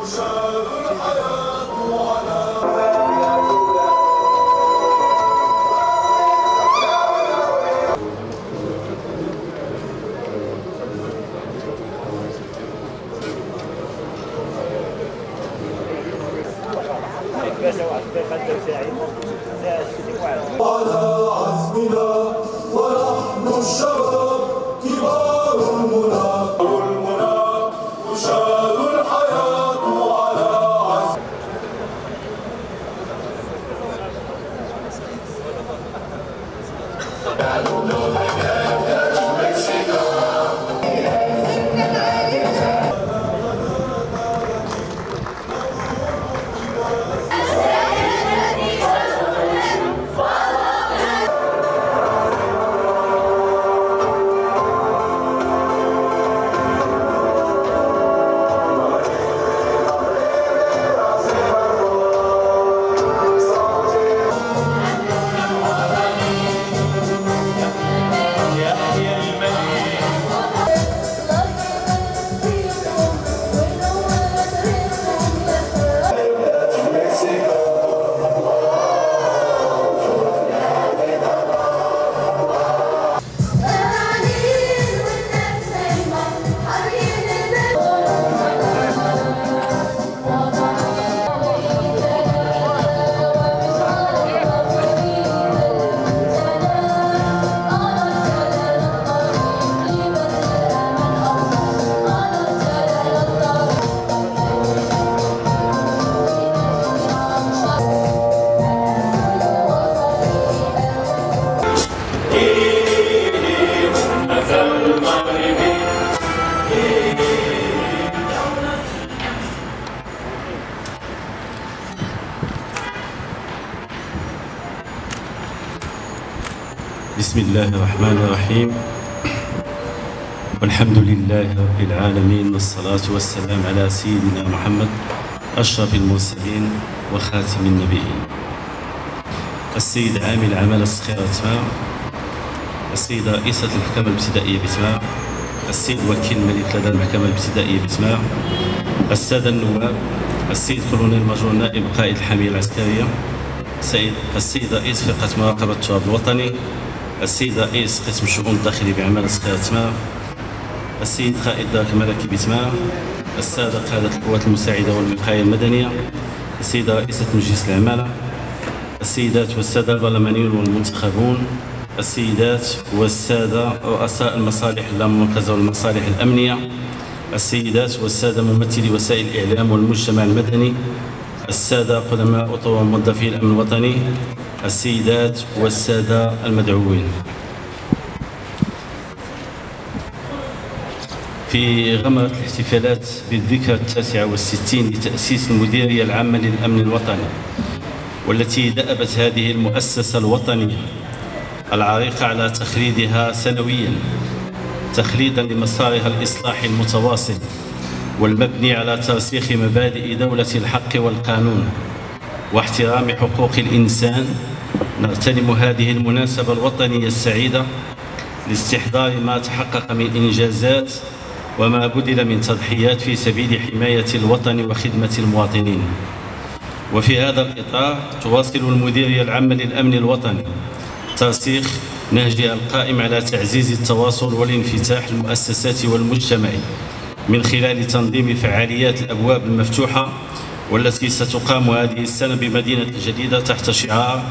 على عزمنا ونحن الشباب كبار المنى تشاد الحياة على عزم. بسم الله الرحمن الرحيم، والحمد لله رب العالمين، والصلاة والسلام على سيدنا محمد أشرف المرسلين وخاتم النبيين. السيد عامل عمل الصخيرة تمام، السيدة رئيسة المحكمة الابتدائية بتمام، السيد وكيل الملك لدى المحكمة الابتدائية بتمام، السادة النواب، السيد كولونيل ماجور نائب قائد الحامية العسكرية، السيد رئيس فرقة مراقبة التراب الوطني، السيد رئيس قسم الشؤون الداخلي بعمل الصخيرة تمام، السيد قائد الدرك الملكي بتمام، السادة قادة القوات المساعدة والوقاية المدنية، السيدة رئيسة مجلس العمالة، السيدات والسادة البرلمانيون والمنتخبون، السيدات والسادة رؤساء المصالح اللامركزة والمصالح الأمنية، السيدات والسادة ممثلي وسائل الإعلام والمجتمع المدني، السادة قدماء أطر وموظفي الأمن الوطني، السيدات والسادة المدعوين. في غمرة الاحتفالات بالذكرى 69 لتأسيس المديرية العامة للأمن الوطني، والتي دأبت هذه المؤسسة الوطنية العريقة على تخليدها سنويا، تخليدا لمسارها الإصلاحي المتواصل والمبني على ترسيخ مبادئ دولة الحق والقانون واحترام حقوق الإنسان. نغتنم هذه المناسبة الوطنية السعيدة لاستحضار ما تحقق من إنجازات وما بذل من تضحيات في سبيل حماية الوطن وخدمة المواطنين. وفي هذا الإطار تواصل المديرية العامة للأمن الوطني ترسيخ نهجها القائم على تعزيز التواصل والانفتاح المؤسساتي والمجتمعي من خلال تنظيم فعاليات الأبواب المفتوحة، والتي ستقام هذه السنة بمدينة الجديدة تحت شعار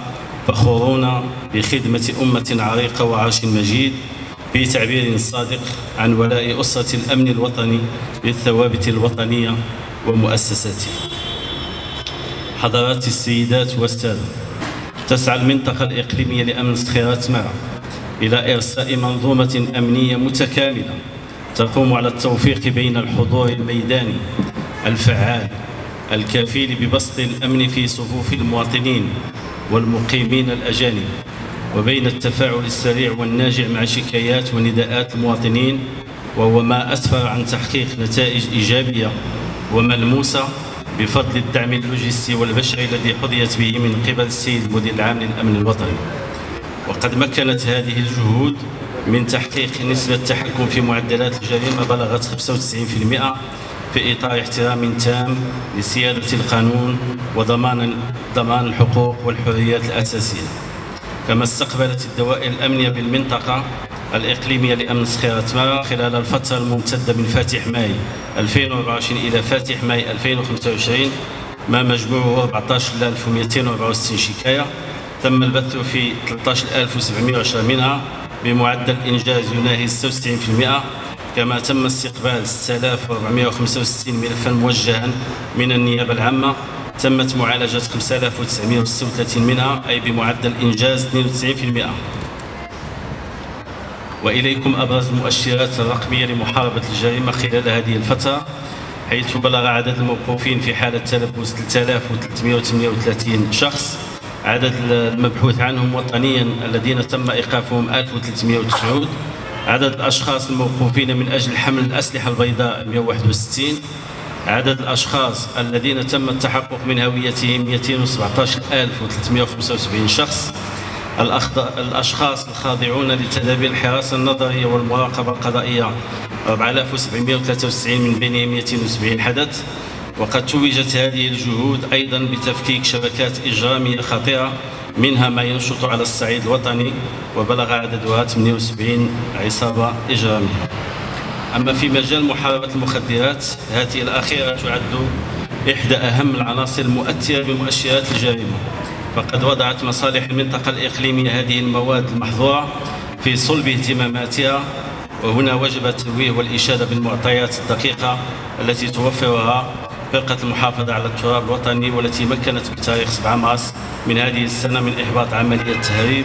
فخورون بخدمة أمة عريقة وعرش مجيد، في تعبير صادق عن ولاء أسرة الأمن الوطني للثوابت الوطنية ومؤسساته. حضرات السيدات والسادة، تسعى المنطقة الإقليمية لأمن الصخيرة تمام إلى إرساء منظومة أمنية متكاملة تقوم على التوفيق بين الحضور الميداني الفعال الكفيل ببسط الأمن في صفوف المواطنين والمقيمين الأجانب، وبين التفاعل السريع والناجع مع شكايات ونداءات المواطنين، وهو ما أسفر عن تحقيق نتائج إيجابية وملموسة بفضل الدعم اللوجستي والبشري الذي حظيت به من قبل السيد المدير العام للأمن الوطني. وقد مكنت هذه الجهود من تحقيق نسبة تحكم في معدلات الجريمة بلغت 95% في إطار احترام تام لسيادة القانون وضمان الحقوق والحريات الأساسية. كما استقبلت الدوائر الأمنية بالمنطقة الإقليمية لأمن صخيرة تمارا خلال الفترة الممتدة من فاتح ماي 2024 إلى فاتح ماي 2025 ما مجموعه 14264 شكاية، تم البث في 13710 منها بمعدل إنجاز يناهز 96%. كما تم استقبال 6465 ملفا موجها من النيابة العامة، تمت معالجة 5936 منها أي بمعدل إنجاز 92%. وإليكم أبرز المؤشرات الرقمية لمحاربة الجريمة خلال هذه الفترة، حيث بلغ عدد الموقوفين في حالة تلبس 3338 شخص، عدد المبحوث عنهم وطنيا الذين تم إيقافهم 1309، عدد الأشخاص الموقوفين من أجل حمل الأسلحة البيضاء 161، عدد الأشخاص الذين تم التحقق من هويتهم 217375 شخص، الأشخاص الخاضعون لتدابير الحراسة النظرية والمراقبة القضائية 4793 من بينهم 270 حدث. وقد توجت هذه الجهود أيضا بتفكيك شبكات إجرامية خطيرة، منها ما ينشط على الصعيد الوطني وبلغ عددها 78 عصابة إجرامية. أما في مجال محاربة المخدرات، هذه الأخيرة تعد إحدى أهم العناصر المؤثرة بمؤشرات الجريمة، فقد وضعت مصالح المنطقة الإقليمية هذه المواد المحظورة في صلب اهتماماتها. وهنا وجب التنويه والإشادة بالمعطيات الدقيقة التي توفرها فرقة المحافظة على التراب الوطني، والتي مكنت بتاريخ 7 مارس من هذه السنة من إحباط عملية تهريب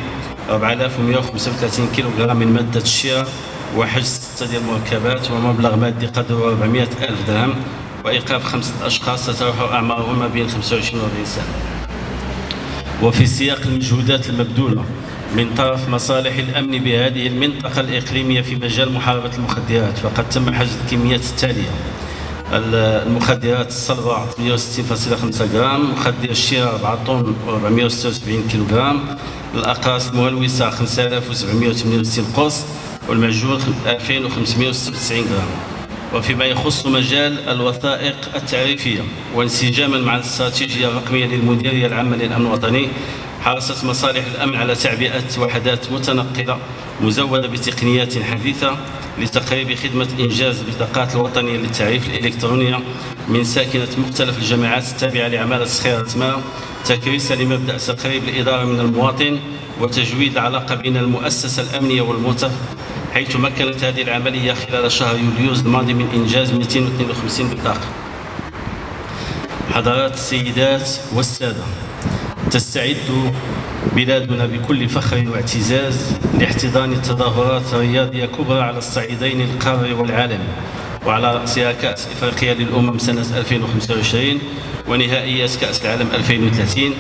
4135 كيلوغرام من مادة الشراء وحجز 6 ديال المركبات ومبلغ مادي قدره 400,000 درهم، وإيقاف 5 أشخاص تتراوح أعمارهم ما بين 25 و 40 سنة. وفي سياق المجهودات المبذولة من طرف مصالح الأمن بهذه المنطقة الإقليمية في مجال محاربة المخدرات، فقد تم حجز الكميات التالية: المخدرات الصلبة 160.5 جرام، مخدر الشراء 4 طن و476 كيلوغرام، الأقراص المهلوسة 5768 قرص، والمعجون 2596 جرام. وفيما يخص مجال الوثائق التعريفية وانسجاما مع الاستراتيجية الرقمية للمديرية العامة للأمن الوطني، حرصت مصالح الأمن على تعبئة وحدات متنقلة مزودة بتقنيات حديثة لتقريب خدمة إنجاز البطاقات الوطنية للتعريف الإلكترونية من ساكنة مختلف الجماعات التابعة لعمالة صخيرة تمارا، تكريسا لمبدأ تقريب الإدارة من المواطن وتجويد العلاقة بين المؤسسة الأمنية والموظف، حيث مكنت هذه العملية خلال شهر يوليوز الماضي من إنجاز 252 بطاقة. حضرات السيدات والسادة، تستعد بلادنا بكل فخر واعتزاز لاحتضان التظاهرات الرياضية كبرى على الصعيدين القاري والعالمي، وعلى رأسها كأس إفريقيا للأمم سنة 2025 ونهائيات كأس العالم 2030،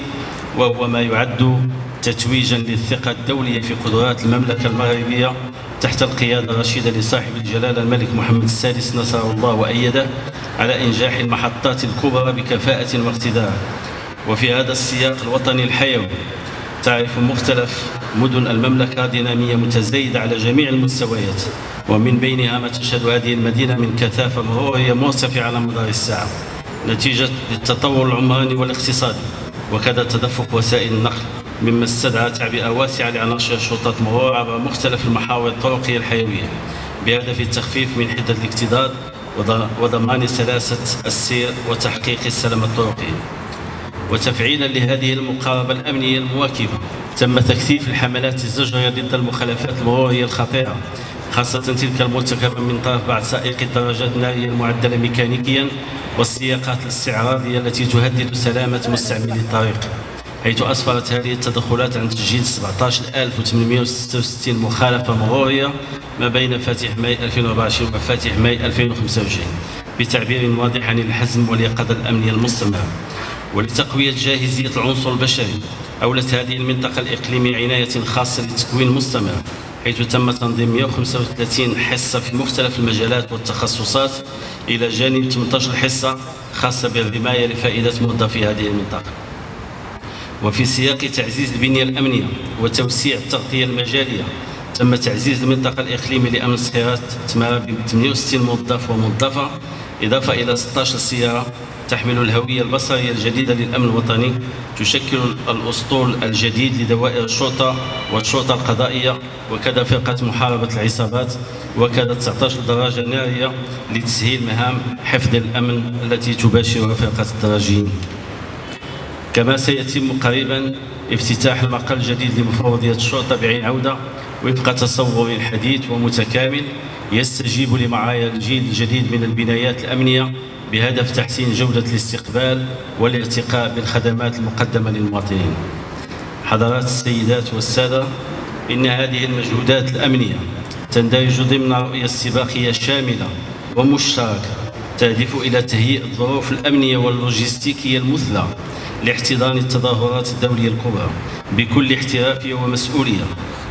وهو ما يعد تتويجا للثقة الدولية في قدرات المملكة المغربية تحت القيادة الرشيدة لصاحب الجلالة الملك محمد السادس نصره الله وأيده على إنجاح المحطات الكبرى بكفاءة واقتدار. وفي هذا السياق الوطني الحيوي، تعرف مختلف مدن المملكة دينامية متزايدة على جميع المستويات، ومن بينها ما تشهد هذه المدينة من كثافة مرورية مرتفعة على مدار الساعة نتيجة للتطور العمراني والاقتصادي، وكذا تدفق وسائل النقل، مما استدعى تعبئة واسعة لعناصر شرطة المرور عبر مختلف المحاور الطرقية الحيوية بهدف التخفيف من حدة الاكتظاظ وضمان سلاسة السير وتحقيق السلامة الطرقية. وتفعيلا لهذه المقاربة الأمنية المواكبة، تم تكثيف الحملات الزجرية ضد المخالفات المرورية الخطيرة، خاصة تلك المرتكبة من طرف بعض سائقي الدراجات النارية المعدلة ميكانيكيا والسياقات الاستعراضية التي تهدد سلامة مستعملي الطريق، حيث أسفرت هذه التدخلات عن تسجيل 17866 مخالفة مرورية ما بين فاتح ماي 2024 وفاتح ماي 2025 بتعبير واضح عن الحزم واليقظة الأمنية المستمرة. ولتقوية جاهزية العنصر البشري، أولت هذه المنطقة الإقليمية عناية خاصة للتكوين المستمر، حيث تم تنظيم 135 حصة في مختلف المجالات والتخصصات، إلى جانب 18 حصة خاصة بالرماية لفائدة موظفي هذه المنطقة. وفي سياق تعزيز البنية الأمنية وتوسيع التغطية المجالية، تم تعزيز المنطقة الإقليمية لأمن صخيرة تمارا ب 68 موظف وموظفة، إضافة إلى 16 سيارة تحمل الهوية البصرية الجديدة للأمن الوطني، تشكل الأسطول الجديد لدوائر الشرطة والشرطة القضائية، وكذا فرقة محاربة العصابات، وكذا 19 دراجة نارية لتسهيل مهام حفظ الأمن التي تباشرها فرقة الدراجين. كما سيتم قريبا افتتاح المقر الجديد لمفوضية الشرطة بعين عودة وفق تصور حديث ومتكامل يستجيب لمعايير الجيل الجديد من البنايات الأمنية بهدف تحسين جودة الاستقبال والارتقاء بالخدمات المقدمة للمواطنين. حضرات السيدات والسادة، إن هذه المجهودات الأمنية تندرج ضمن رؤية استباقية شاملة ومشتركة تهدف إلى تهيئ الظروف الأمنية واللوجستيكية المثلى لاحتضان التظاهرات الدولية الكبرى بكل احترافية ومسؤولية،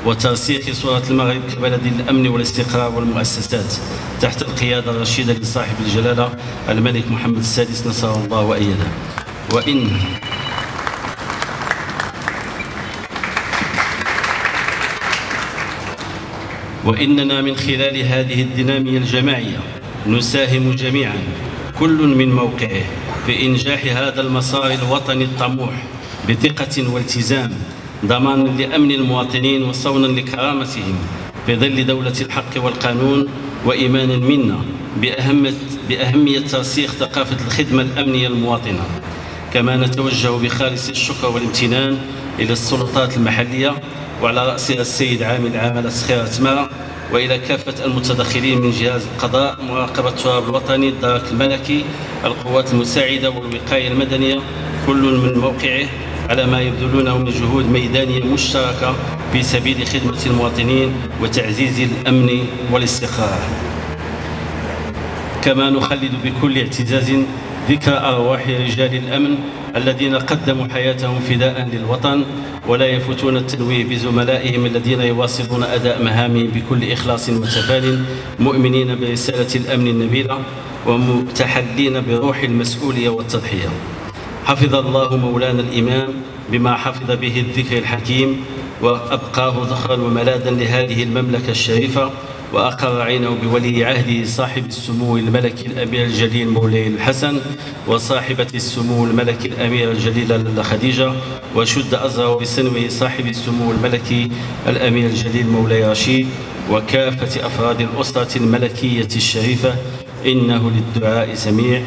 وترسيخ صورة المغرب كبلد الأمن والاستقرار والمؤسسات تحت القيادة الرشيدة لصاحب الجلالة الملك محمد السادس نصره الله وأيده. وإننا من خلال هذه الدينامية الجماعية نساهم جميعا كل من موقعه في إنجاح هذا المسار الوطني الطموح بثقة والتزام، ضمانا لأمن المواطنين وصونا لكرامتهم في ظل دولة الحق والقانون، وإيمانا منا بأهمية ترسيخ ثقافة الخدمة الأمنية المواطنة. كما نتوجه بخالص الشكر والامتنان إلى السلطات المحلية وعلى رأسها السيد عامل عاملة خيرة تمارة، وإلى كافة المتدخلين من جهاز القضاء، مراقبة التراب الوطني، الدرك الملكي، القوات المساعدة والوقاية المدنية، كل من موقعه على ما يبذلونه من جهود ميدانية مشتركة في سبيل خدمة المواطنين وتعزيز الأمن والاستقرار. كما نخلد بكل اعتزاز ذكرى أرواح رجال الأمن الذين قدموا حياتهم فداء للوطن، ولا يفوتون التنويه بزملائهم الذين يواصلون أداء مهامهم بكل إخلاص وتفان، مؤمنين برسالة الأمن النبيلة ومتحلين بروح المسؤولية والتضحية. حفظ الله مولانا الإمام بما حفظ به الذكر الحكيم، وأبقاه ذخرا وملاذا لهذه المملكة الشريفة، وأقر عينه بولي عهده صاحب السمو الملكي الأمير الجليل مولاي الحسن، وصاحبة السمو الملكي الأمير الجليل خديجة، وشد أزره بسنوه صاحب السمو الملكي الأمير الجليل مولاي رشيد، وكافة أفراد الأسرة الملكية الشريفة، إنه للدعاء سميع.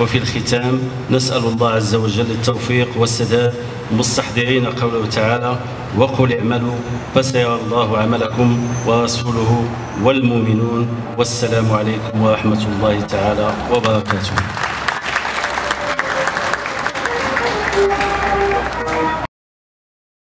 وفي الختام نسأل الله عز وجل التوفيق والسداد، مستحضرين قوله تعالى: وقل اعملوا فسيرى الله عملكم ورسوله والمؤمنون، والسلام عليكم ورحمة الله تعالى وبركاته.